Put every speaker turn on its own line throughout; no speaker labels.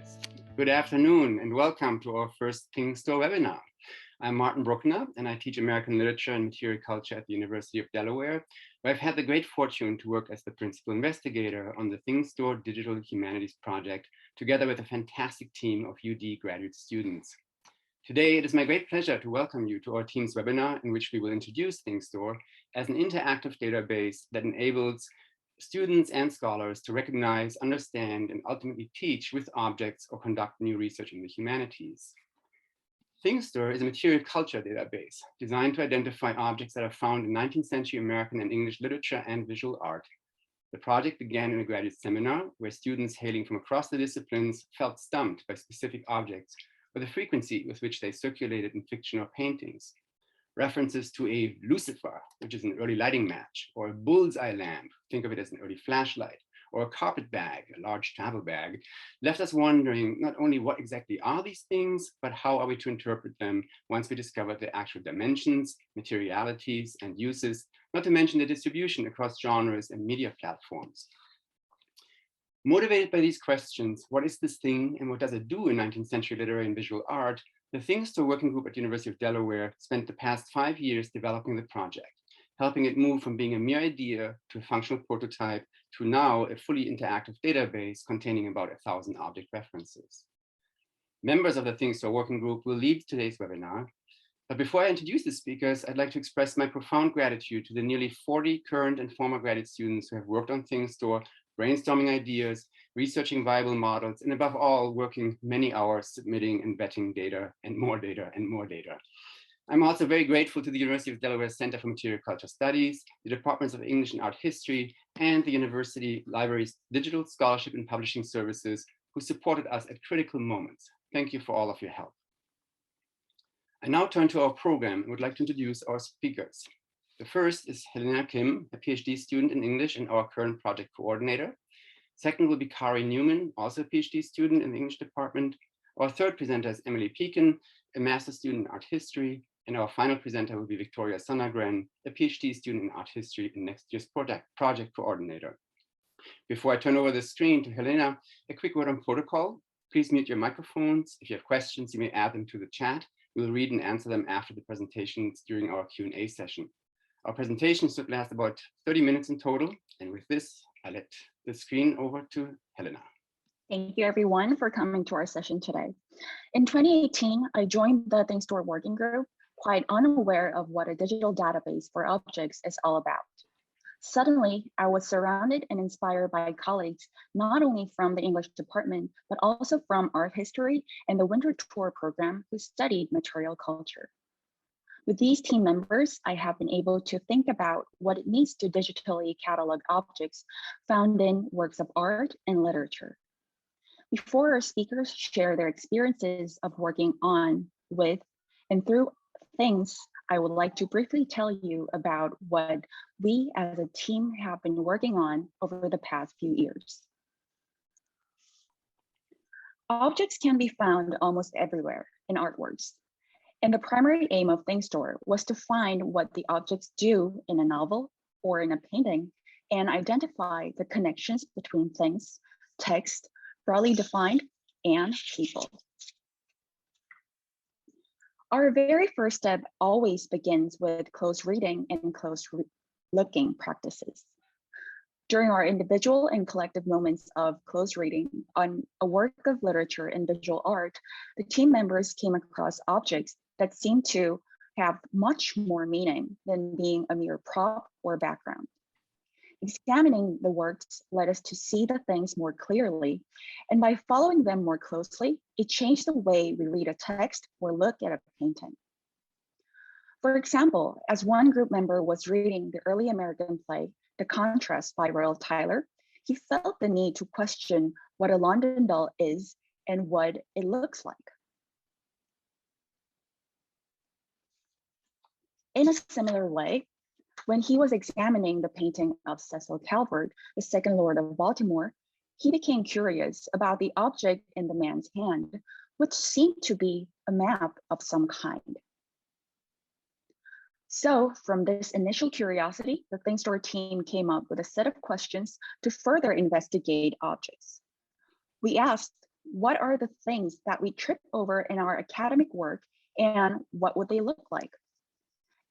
Yes, good afternoon and welcome to our first ThingStor webinar. I'm Martin Bruckner and I teach American literature and material culture at the University of Delaware, where I've had the great fortune to work as the principal investigator on the ThingStor Digital Humanities project, together with a fantastic team of UD graduate students. Today, it is my great pleasure to welcome you to our team's webinar in which we will introduce ThingStor as an interactive database that enables students and scholars to recognize, understand, and ultimately teach with objects or conduct new research in the humanities. ThingStor is a material culture database designed to identify objects that are found in 19th century American and English literature and visual art. The project began in a graduate seminar where students hailing from across the disciplines felt stumped by specific objects or the frequency with which they circulated in fiction or paintings. References to a lucifer, which is an early lighting match, or a bullseye lamp, think of it as an early flashlight, or a carpet bag, a large travel bag, left us wondering not only what exactly are these things, but how are we to interpret them once we discover the actual dimensions, materialities, and uses, not to mention the distribution across genres and media platforms. Motivated by these questions, what is this thing and what does it do in 19th century literary and visual art? The ThingStor working group at the University of Delaware spent the past 5 years developing the project, helping it move from being a mere idea to a functional prototype to now a fully interactive database containing about 1,000 object references. Members of the ThingStor working group will lead today's webinar. But before I introduce the speakers, I'd like to express my profound gratitude to the nearly 40 current and former graduate students who have worked on ThingStor, brainstorming ideas, researching viable models, and above all, working many hours submitting and vetting data and more data and more data. I'm also very grateful to the University of Delaware Center for Material Culture Studies, the Departments of English and Art History, and the University Library's Digital Scholarship and Publishing Services, who supported us at critical moments. Thank you for all of your help. I now turn to our program and would like to introduce our speakers. The first is Helena Kim, a PhD student in English and our current project coordinator. Second will be Kari Newman, also a PhD student in the English department. Our third presenter is Emily Pekin, a master's student in art history. And our final presenter will be Victoria Sonagren, a PhD student in art history and next year's project coordinator. Before I turn over the screen to Helena, a quick word on protocol. Please mute your microphones. If you have questions, you may add them to the chat. We'll read and answer them after the presentations during our Q&A session. Our presentation should last about 30 minutes in total. And with this, I let the screen over to Helena.
Thank you everyone for coming to our session today. In 2018, I joined the ThingStor working group, quite unaware of what a digital database for objects is all about. Suddenly, I was surrounded and inspired by colleagues, not only from the English department, but also from art history and the winter tour program who studied material culture. With these team members, I have been able to think about what it means to digitally catalog objects found in works of art and literature. Before our speakers share their experiences of working on, with, and through things, I would like to briefly tell you about what we as a team have been working on over the past few years. Objects can be found almost everywhere in artworks. And the primary aim of ThingStor was to find what the objects do in a novel or in a painting and identify the connections between things, text, broadly defined, and people. Our very first step always begins with close reading and close looking practices. During our individual and collective moments of close reading on a work of literature and visual art, the team members came across objects that seemed to have much more meaning than being a mere prop or background. Examining the works led us to see the things more clearly, and by following them more closely, it changed the way we read a text or look at a painting. For example, as one group member was reading the early American play, The Contrast by Royal Tyler, he felt the need to question what a London doll is and what it looks like. In a similar way, when he was examining the painting of Cecil Calvert, the second Lord of Baltimore, he became curious about the object in the man's hand, which seemed to be a map of some kind. So from this initial curiosity, the ThingStor team came up with a set of questions to further investigate objects. We asked, what are the things that we trip over in our academic work and what would they look like?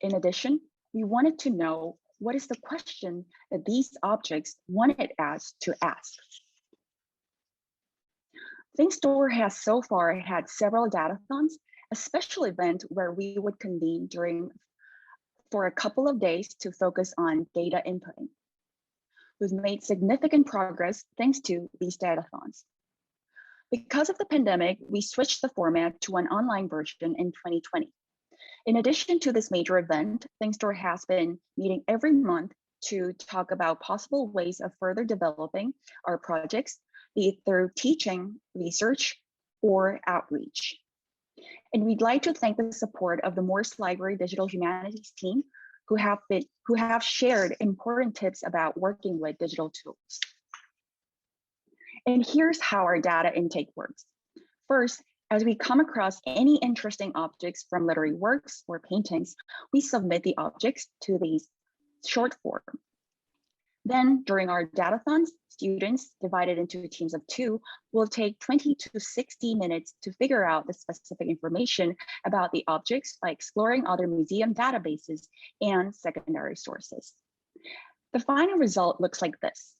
In addition, we wanted to know what is the question that these objects wanted us to ask. ThingStor has so far had several datathons, a special event where we would convene for a couple of days to focus on data inputting. We've made significant progress thanks to these datathons. Because of the pandemic, we switched the format to an online version in 2020. In addition to this major event, ThingStor has been meeting every month to talk about possible ways of further developing our projects, be it through teaching, research, or outreach. And we'd like to thank the support of the Morse Library Digital Humanities team who have shared important tips about working with digital tools. And here's how our data intake works. First, as we come across any interesting objects from literary works or paintings, we submit the objects to these short form. Then during our datathons, students divided into teams of 2 will take 20 to 60 minutes to figure out the specific information about the objects by exploring other museum databases and secondary sources. The final result looks like this.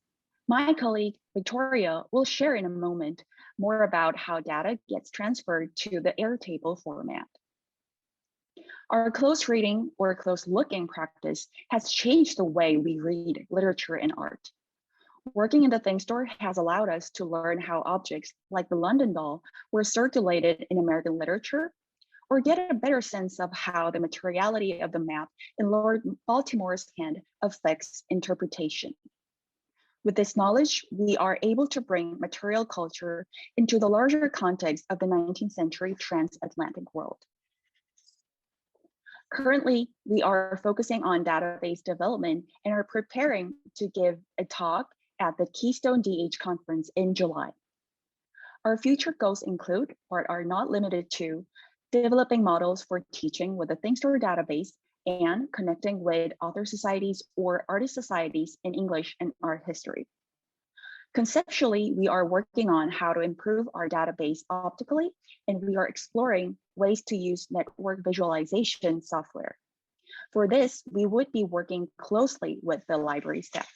My colleague, Victoria, will share in a moment more about how data gets transferred to the Airtable format. Our close reading or close looking practice has changed the way we read literature and art. Working in the ThingStor has allowed us to learn how objects like the London doll were circulated in American literature, or get a better sense of how the materiality of the map in Lord Baltimore's hand affects interpretation. With this knowledge, we are able to bring material culture into the larger context of the 19th century transatlantic world. Currently, we are focusing on database development and are preparing to give a talk at the Keystone DH conference in July. Our future goals include, but are not limited to, developing models for teaching with the ThingStor database and connecting with author societies or artist societies in English and art history. Conceptually, we are working on how to improve our database optically, and we are exploring ways to use network visualization software. For this, we would be working closely with the library staff.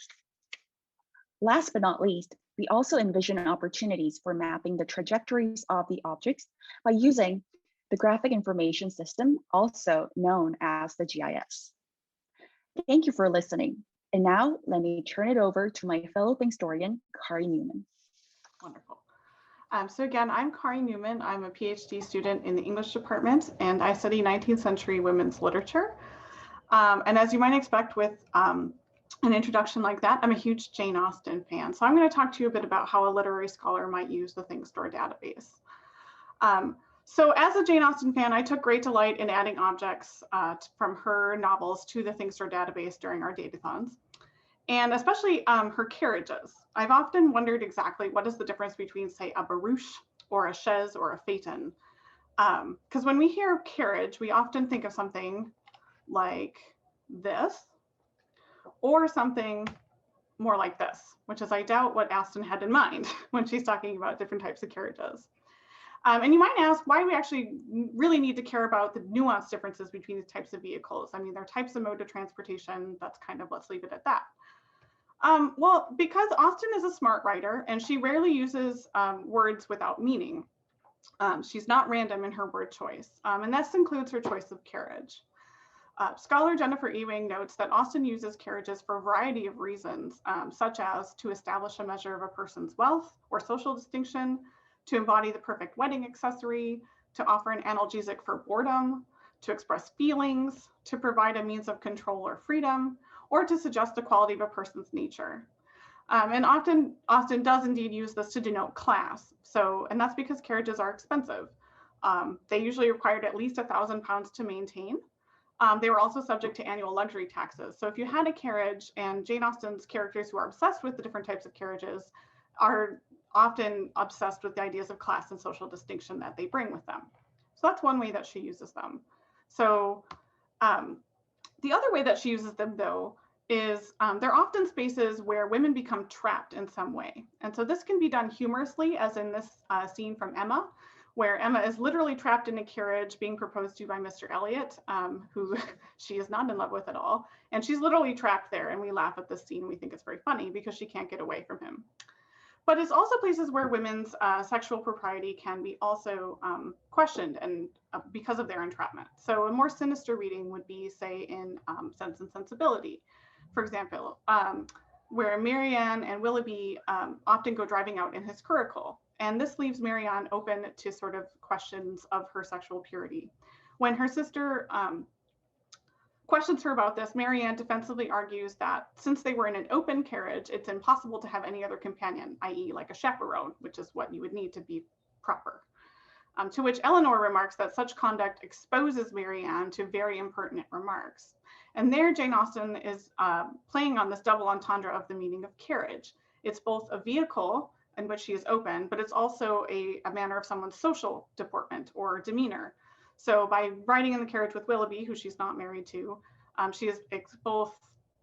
Last but not least, we also envision opportunities for mapping the trajectories of the objects by using the graphic information system, also known as the GIS. Thank you for listening. And now let me turn it over to my fellow ThingStorian, Kari Newman.
Wonderful. So again, I'm Kari Newman. I'm a PhD student in the English department, and I study 19th century women's literature. And as you might expect with an introduction like that, I'm a huge Jane Austen fan. So I'm going to talk to you a bit about how a literary scholar might use the ThingStor database. So as a Jane Austen fan, I took great delight in adding objects from her novels to the ThingStor database during our datathons, and especially her carriages. I've often wondered exactly what is the difference between, say, a barouche or a chaise or a phaeton. Because when we hear carriage, we often think of something like this, or something more like this, which is, I doubt, what Austen had in mind when she's talking about different types of carriages. And you might ask why we actually really need to care about the nuanced differences between these types of vehicles. I mean, they're types of mode of transportation. That's kind of, let's leave it at that. Well, because Austen is a smart writer and she rarely uses words without meaning. She's not random in her word choice, and this includes her choice of carriage. Scholar Jennifer Ewing notes that Austen uses carriages for a variety of reasons, such as to establish a measure of a person's wealth or social distinction, to embody the perfect wedding accessory, to offer an analgesic for boredom, to express feelings, to provide a means of control or freedom, or to suggest the quality of a person's nature. And often Austen does indeed use this to denote class. And that's because carriages are expensive. They usually required at least £1,000 to maintain. They were also subject to annual luxury taxes. So if you had a carriage, and Jane Austen's characters who are obsessed with the different types of carriages are often obsessed with the ideas of class and social distinction that they bring with them. So that's one way that she uses them. So the other way that she uses them, though, is they're often spaces where women become trapped in some way. And so this can be done humorously, as in this scene from Emma, where Emma is literally trapped in a carriage being proposed to by Mr. Elliot, who she is not in love with at all. And she's literally trapped there, and we laugh at this scene. We think it's very funny because she can't get away from him. But it's also places where women's sexual propriety can be also questioned and because of their entrapment. So a more sinister reading would be, say, in Sense and Sensibility, for example, where Marianne and Willoughby often go driving out in his curricle. And this leaves Marianne open to sort of questions of her sexual purity. When her sister questions her about this, Marianne defensively argues that since they were in an open carriage, it's impossible to have any other companion, i.e. like a chaperone, which is what you would need to be proper. To which Eleanor remarks that such conduct exposes Marianne to very impertinent remarks. And there, Jane Austen is playing on this double entendre of the meaning of carriage. It's both a vehicle in which she is open, but it's also a manner of someone's social deportment or demeanor. So by riding in the carriage with Willoughby, who she's not married to, she is both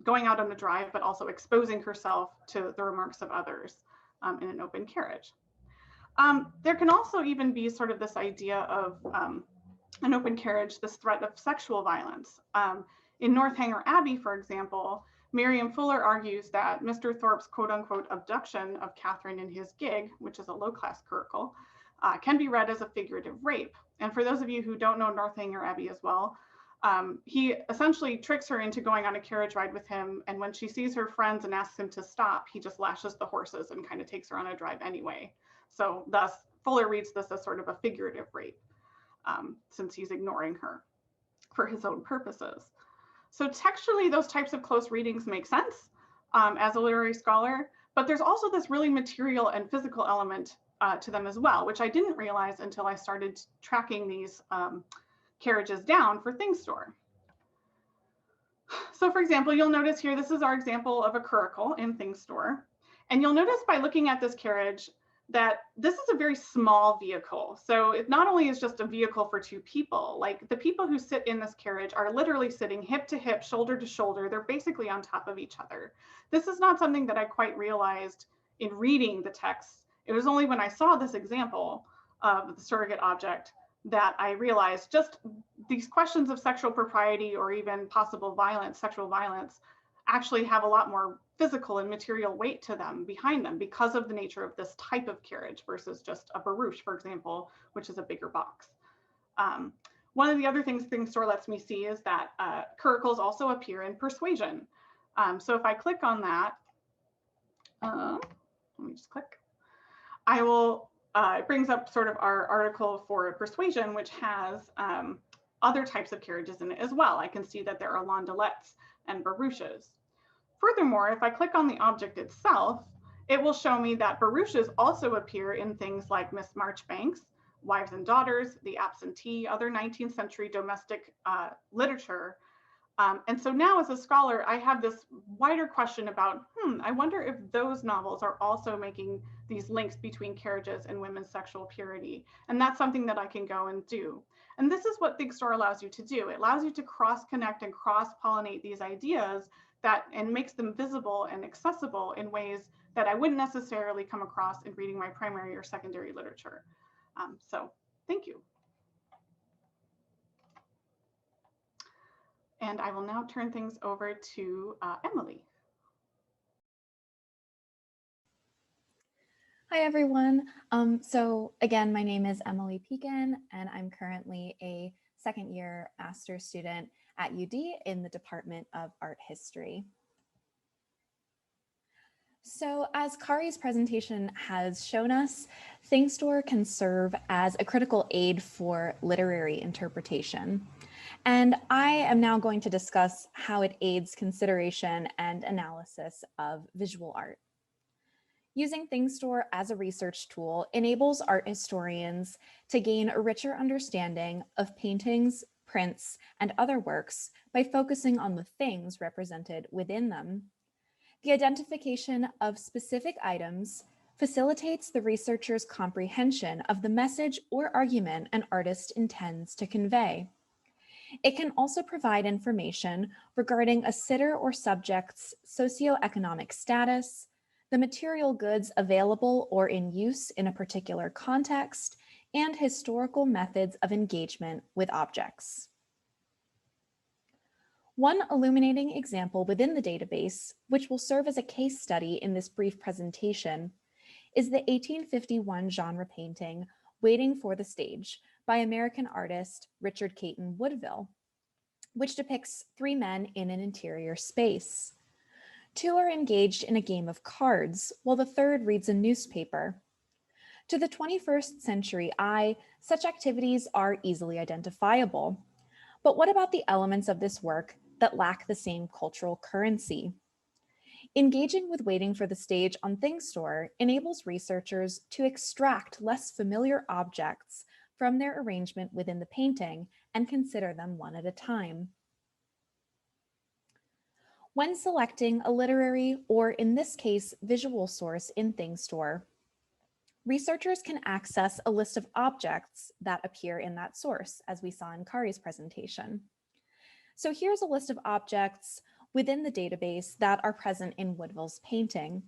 going out on the drive, but also exposing herself to the remarks of others in an open carriage. There can also even be sort of this idea of an open carriage, this threat of sexual violence. In Northanger Abbey, for example, Miriam Fuller argues that Mr. Thorpe's quote unquote abduction of Catherine in his gig, which is a low-class curricle, can be read as a figurative rape. And for those of you who don't know Northanger Abbey as well, he essentially tricks her into going on a carriage ride with him. And when she sees her friends and asks him to stop, he just lashes the horses and kind of takes her on a drive anyway. So thus, Fuller reads this as sort of a figurative rape, since he's ignoring her for his own purposes. So textually, those types of close readings make sense as a literary scholar, but there's also this really material and physical element to them as well, which I didn't realize until I started tracking these carriages down for ThingStor. So for example, you'll notice here, this is our example of a curricle in ThingStor. And you'll notice by looking at this carriage that this is a very small vehicle. So it not only is just a vehicle for two people, like the people who sit in this carriage are literally sitting hip to hip, shoulder to shoulder. They're basically on top of each other. This is not something that I quite realized in reading the text. It was only when I saw this example of the surrogate object that I realized just these questions of sexual propriety or even possible violence, sexual violence, actually have a lot more physical and material weight to them behind them because of the nature of this type of carriage versus just a barouche, for example, which is a bigger box. One of the other things ThingStor lets me see is that curricles also appear in Persuasion. So if I click on that, let me just click. I will, it brings up sort of our article for Persuasion, which has other types of carriages in it as well. I can see that there are landaulettes and barouches. Furthermore, if I click on the object itself, it will show me that barouches also appear in things like Miss Marchbanks, Wives and Daughters, The Absentee, other 19th century domestic literature. And so now as a scholar, I have this wider question about, I wonder if those novels are also making these links between carriages and women's sexual purity. And that's something that I can go and do. And this is what ThingStor allows you to do. It allows you to cross-connect and cross-pollinate these ideas and makes them visible and accessible in ways that I wouldn't necessarily come across in reading my primary or secondary literature. So thank you. And I will now turn things over to Emily.
Hi, everyone. So again, my name is Emily Pekin, and I'm currently a second-year master's student at UD in the Department of Art History. So as Kari's presentation has shown us, ThingStor can serve as a critical aid for literary interpretation. And I am now going to discuss how it aids consideration and analysis of visual art. Using ThingStor as a research tool enables art historians to gain a richer understanding of paintings, prints, and other works by focusing on the things represented within them. The identification of specific items facilitates the researcher's comprehension of the message or argument an artist intends to convey. It can also provide information regarding a sitter or subject's socioeconomic status, the material goods available or in use in a particular context, and historical methods of engagement with objects. One illuminating example within the database, which will serve as a case study in this brief presentation, is the 1851 genre painting, Waiting for the Stage, by American artist Richard Caton Woodville, which depicts three men in an interior space. Two are engaged in a game of cards, while the third reads a newspaper. To the 21st century eye, such activities are easily identifiable. But what about the elements of this work that lack the same cultural currency? Engaging with Waiting for the Stage on ThingStor enables researchers to extract less familiar objects from their arrangement within the painting and consider them one at a time. When selecting a literary, or in this case, visual source in ThingStor, researchers can access a list of objects that appear in that source, as we saw in Kari's presentation. So here's a list of objects within the database that are present in Woodville's painting.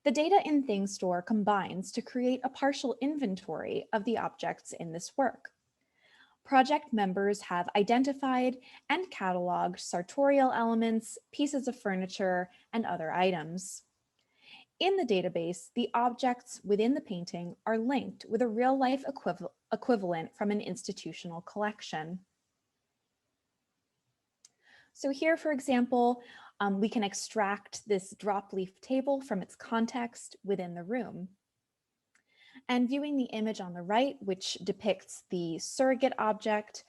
The data in ThingStor combines to create a partial inventory of the objects in this work. Project members have identified and cataloged sartorial elements, pieces of furniture, and other items. In the database, the objects within the painting are linked with a real-life equivalent from an institutional collection. So here, for example, we can extract this drop leaf table from its context within the room. And viewing the image on the right, which depicts the surrogate object,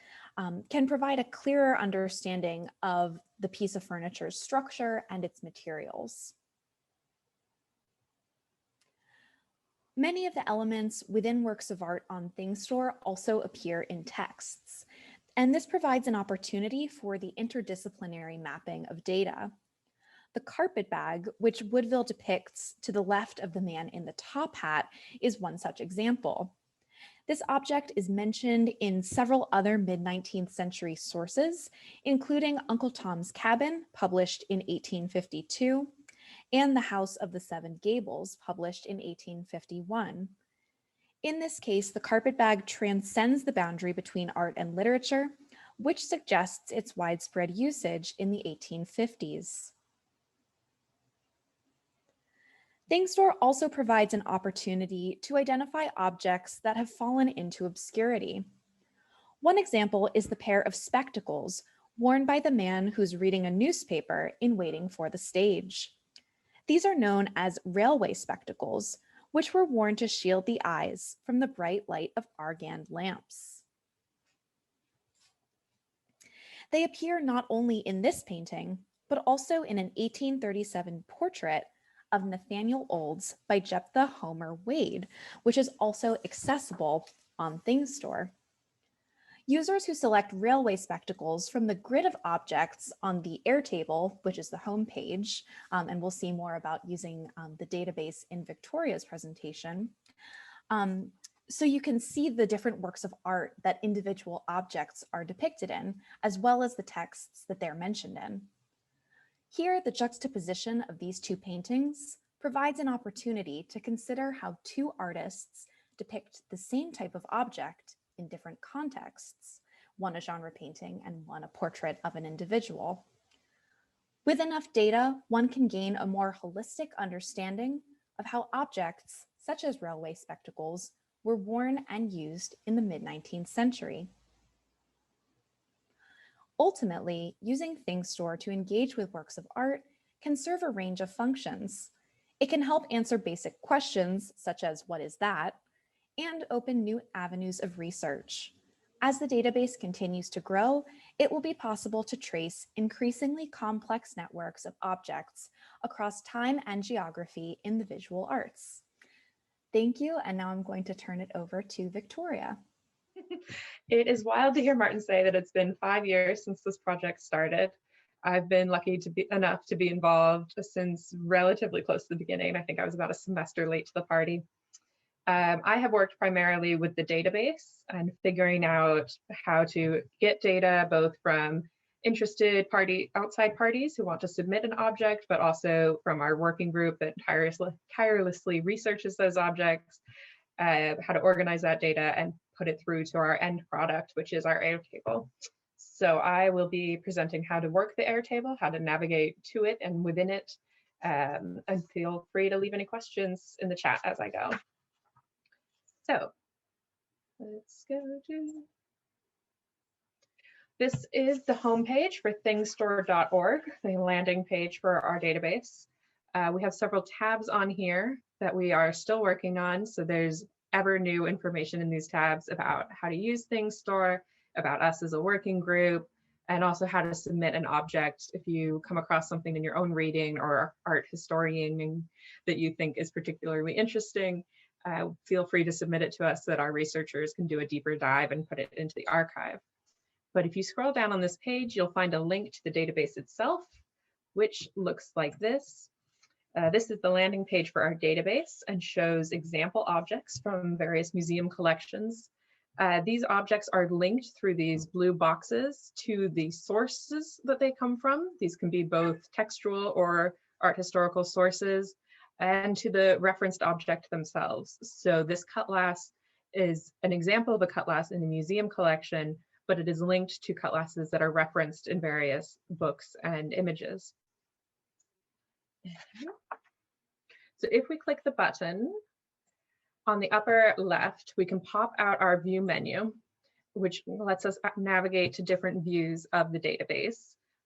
can provide a clearer understanding of the piece of furniture's structure and its materials. Many of the elements within works of art on ThingStor also appear in texts, and this provides an opportunity for the interdisciplinary mapping of data. The carpet bag, which Woodville depicts to the left of the man in the top hat, is one such example. This object is mentioned in several other mid-19th century sources, including Uncle Tom's Cabin, published in 1852, and The House of the Seven Gables, published in 1851. In this case, the carpetbag transcends the boundary between art and literature, which suggests its widespread usage in the 1850s. ThingStor also provides an opportunity to identify objects that have fallen into obscurity. One example is the pair of spectacles worn by the man who's reading a newspaper in Waiting for the Stage. These are known as railway spectacles, which were worn to shield the eyes from the bright light of argand lamps. They appear not only in this painting, but also in an 1837 portrait of Nathaniel Olds by Jephthah Homer Wade, which is also accessible on ThingStor. Users who select railway spectacles from the grid of objects on the Airtable, which is the home page, and we'll see more about using the database in Victoria's presentation. So you can see the different works of art that individual objects are depicted in, as well as the texts that they're mentioned in. Here, the juxtaposition of these two paintings provides an opportunity to consider how two artists depict the same type of object in different contexts, one a genre painting and one a portrait of an individual. With enough data, one can gain a more holistic understanding of how objects, such as railway spectacles, were worn and used in the mid-19th century. Ultimately, using ThingStor to engage with works of art can serve a range of functions. It can help answer basic questions, such as what is that, and open new avenues of research. As the database continues to grow, it will be possible to trace increasingly complex networks of objects across time and geography in the visual arts. Thank you, and now I'm going to turn it over to Victoria.
It is wild to hear Martin say that it's been 5 years since this project started. I've been lucky to be enough to be involved since relatively close to the beginning. I think I was about a semester late to the party. I have worked primarily with the database and figuring out how to get data both from interested outside parties who want to submit an object, but also from our working group that tirelessly researches those objects, how to organize that data and put it through to our end product, which is our Airtable. So I will be presenting how to work the Airtable, how to navigate to it and within it, and feel free to leave any questions in the chat as I go. So let's go to, this is the homepage for ThingStor.org, the landing page for our database. We have several tabs on here that we are still working on. So there's ever new information in these tabs about how to use ThingStor, about us as a working group, and also how to submit an object if you come across something in your own reading or art historian that you think is particularly interesting. Feel free to submit it to us so that our researchers can do a deeper dive and put it into the archive. But if you scroll down on this page, you'll find a link to the database itself, which looks like this. This is the landing page for our database and shows example objects from various museum collections. These objects are linked through these blue boxes to the sources that they come from. These can be both textual or art historical sources, and to the referenced object themselves. So this cutlass is an example of a cutlass in a museum collection, but it is linked to cutlasses that are referenced in various books and images. So if we click the button, on the upper left, we can pop out our view menu, which lets us navigate to different views of the database.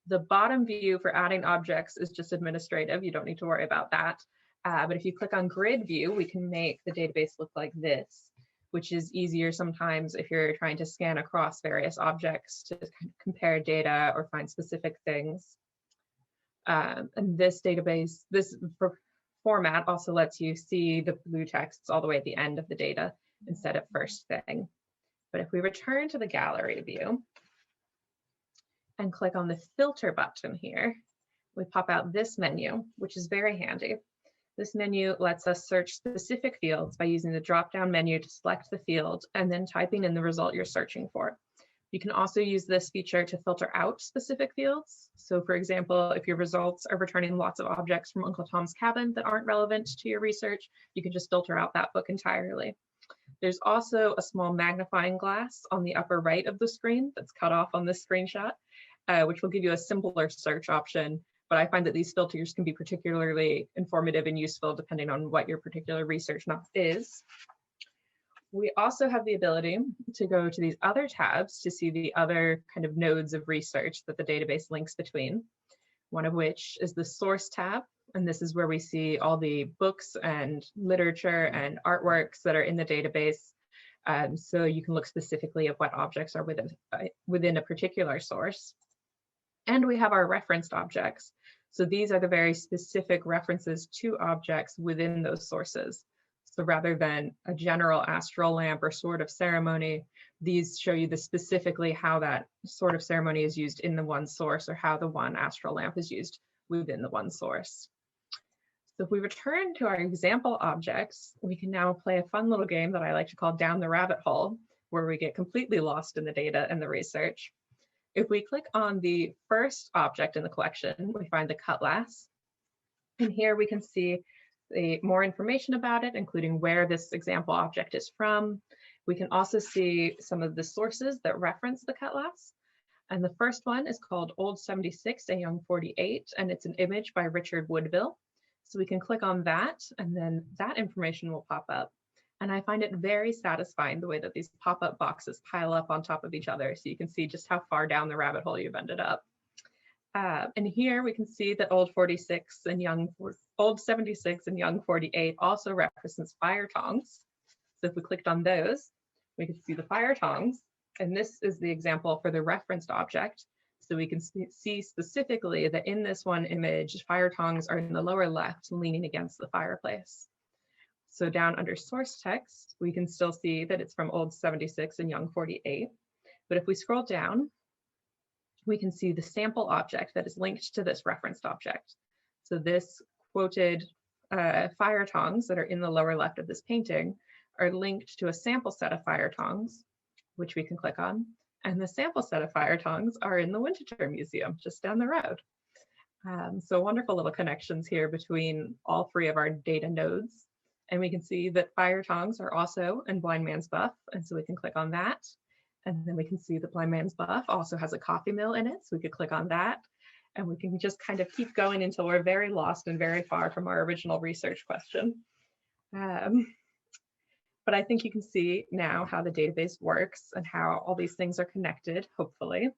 The bottom view for adding objects is just administrative. You don't need to worry about that. But if you click on grid view, we can make the database look like this, which is easier sometimes if you're trying to scan across various objects to compare data or find specific things. And this database, this format also lets you see the blue texts all the way at the end of the data instead of first thing. But if we return to the gallery view and click on the filter button here, we pop out this menu, which is very handy. This menu lets us search specific fields by using the drop-down menu to select the field and then typing in the result you're searching for. You can also use this feature to filter out specific fields. So for example, if your results are returning lots of objects from Uncle Tom's Cabin that aren't relevant to your research, you can just filter out that book entirely. There's also a small magnifying glass on the upper right of the screen that's cut off on this screenshot, which will give you a simpler search option. But I find that these filters can be particularly informative and useful depending on what your particular research is. We also have the ability to go to these other tabs to see the other kind of nodes of research that the database links between, one of which is the source tab. And this is where we see all the books and literature and artworks that are in the database. So you can look specifically at what objects are within a particular source. And we have our referenced objects. So these are the very specific references to objects within those sources. So rather than a general astral lamp or sword of ceremony, these show you specifically how that sword of ceremony is used in the one source or how the one astral lamp is used within the one source. So if we return to our example objects, we can now play a fun little game that I like to call Down the Rabbit Hole, where we get completely lost in the data and the research. If we click on the first object in the collection, we find the cutlass. And here we can see more information about it, including where this example object is from. We can also see some of the sources that reference the cutlass. And the first one is called Old 76, a Young 48, and it's an image by Richard Woodville. So we can click on that, and then that information will pop up. And I find it very satisfying the way that these pop-up boxes pile up on top of each other, so you can see just how far down the rabbit hole you've ended up. And here we can see that Old 76 and Old 76 and Young 48 also represents fire tongs. So if we clicked on those, we can see the fire tongs. And this is the example for the referenced object. So we can see specifically that in this one image, fire tongs are in the lower left, leaning against the fireplace. So down under source text, we can still see that it's from Old 76 and Young 48. But if we scroll down, we can see the sample object that is linked to this referenced object. So this quoted fire tongs that are in the lower left of this painting are linked to a sample set of fire tongs, which we can click on. And the sample set of fire tongs are in the Winterthur Museum, just down the road. So wonderful little connections here between all three of our data nodes. And we can see that fire tongs are also in Blind Man's Buff. And so we can click on that. And then we can see that Blind Man's Buff also has a coffee mill in it. So we could click on that. And we can just kind of keep going until we're very lost and very far from our original research question. But I think you can see now how the database works and how all these things are connected, hopefully.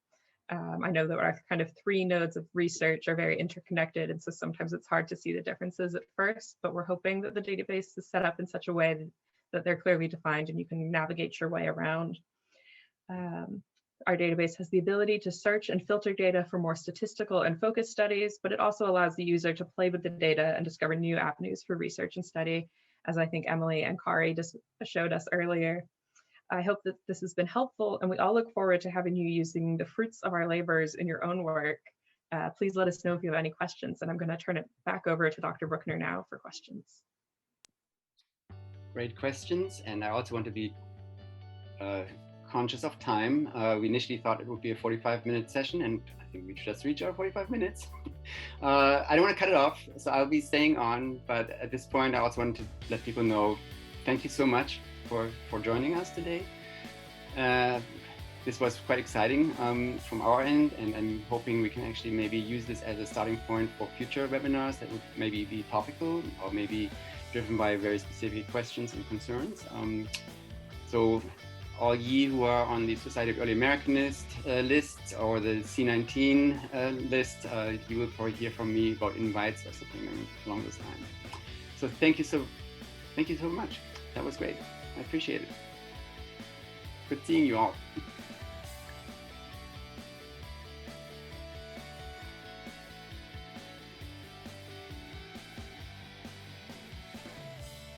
I know that our kind of three nodes of research are very interconnected, and so sometimes it's hard to see the differences at first, but we're hoping that the database is set up in such a way that they're clearly defined and you can navigate your way around. Our database has the ability to search and filter data for more statistical and focused studies, but it also allows the user to play with the data and discover new avenues for research and study, as I think Emily and Kari just showed us earlier. I hope that this has been helpful, and we all look forward to having you using the fruits of our labors in your own work. Please let us know if you have any questions, and I'm going to turn it back over to Dr. Bruckner now for questions.
Great questions, and I also want to be conscious of time. We initially thought it would be a 45-minute session, and I think we just reached our 45 minutes. I don't want to cut it off, so I'll be staying on, but at this point, I also wanted to let people know, thank you so much for joining us today. This was quite exciting from our end, and I'm hoping we can actually maybe use this as a starting point for future webinars that would maybe be topical or maybe driven by very specific questions and concerns. So all ye who are on the Society of Early Americanist lists or the C19 list, you will probably hear from me about invites or something along those lines. So thank you so much. That was great. I appreciate it. Good seeing you all.